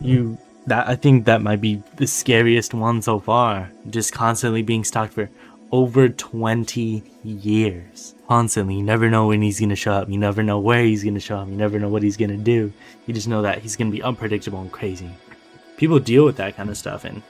I think that might be the scariest one so far. Just constantly being stalked for over 20 years. Constantly. You never know when he's gonna show up. You never know where he's gonna show up. You never know what he's gonna do. You just know that he's gonna be unpredictable and crazy. People deal with that kind of stuff, and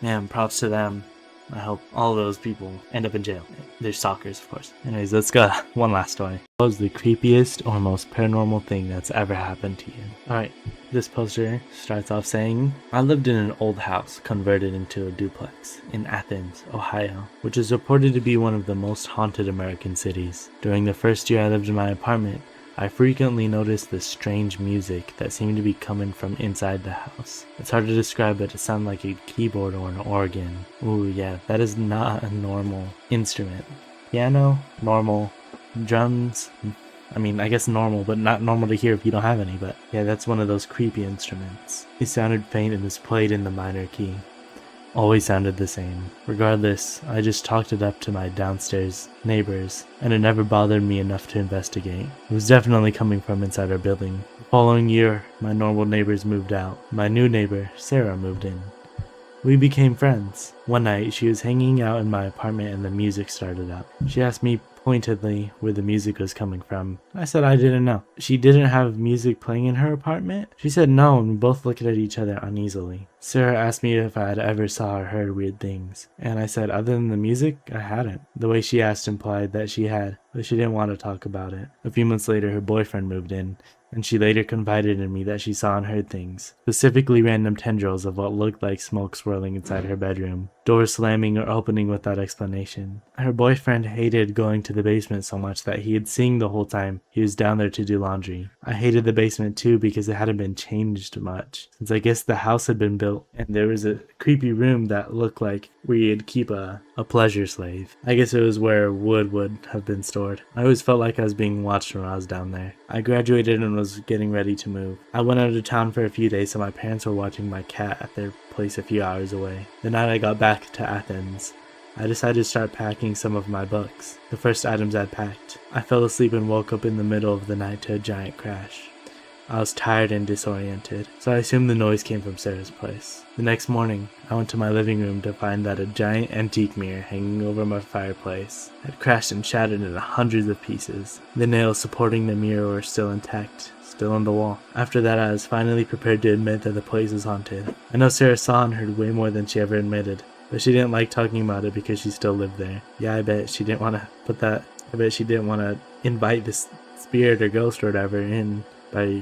man, props to them. I hope all those people end up in jail. They're stalkers, of course. Anyways, let's go. One last story. What was the creepiest or most paranormal thing that's ever happened to you? Alright, this poster starts off saying, I lived in an old house converted into a duplex in Athens, Ohio, which is reported to be one of the most haunted American cities. During the first year I lived in my apartment, I frequently noticed this strange music that seemed to be coming from inside the house. It's hard to describe, but it sounded like a keyboard or an organ. Ooh, yeah, that is not a normal instrument. Piano, normal. Drums, I mean, I guess normal, but not normal to hear if you don't have any, but yeah, that's one of those creepy instruments. It sounded faint and was played in the minor key. Always sounded the same. Regardless, I just talked it up to my downstairs neighbors, and it never bothered me enough to investigate. It was definitely coming from inside our building. The following year, my normal neighbors moved out. My new neighbor, Sarah, moved in. We became friends. One night, she was hanging out in my apartment and the music started up. She asked me pointedly where the music was coming from. I said I didn't know. She didn't have music playing in her apartment? She said no, and we both looked at each other uneasily. Sarah asked me if I had ever saw or heard weird things, and I said other than the music, I hadn't. The way she asked implied that she had, but she didn't want to talk about it. A few months later, her boyfriend moved in, and she later confided in me that she saw and heard things, specifically random tendrils of what looked like smoke swirling inside her bedroom, doors slamming or opening without explanation. Her boyfriend hated going to the basement so much that he had seen the whole time he was down there to do laundry. I hated the basement too because it hadn't been changed much, since I guess the house had been built and there was a creepy room that looked like where you'd keep a pleasure slave. I guess it was where wood would have been stored. I always felt like I was being watched when I was down there. I graduated and was getting ready to move. I went out of town for a few days, so my parents were watching my cat at their place a few hours away. The night I got back to Athens, I decided to start packing some of my books, the first items I'd packed. I fell asleep and woke up in the middle of the night to a giant crash. I was tired and disoriented, so I assumed the noise came from Sarah's place. The next morning, I went to my living room to find that a giant antique mirror hanging over my fireplace had crashed and shattered into hundreds of pieces. The nails supporting the mirror were still intact, still on the wall. After that, I was finally prepared to admit that the place was haunted. I know Sarah saw and heard way more than she ever admitted, but she didn't like talking about it because she still lived there. Yeah, I bet she didn't want to invite this spirit or ghost or whatever in by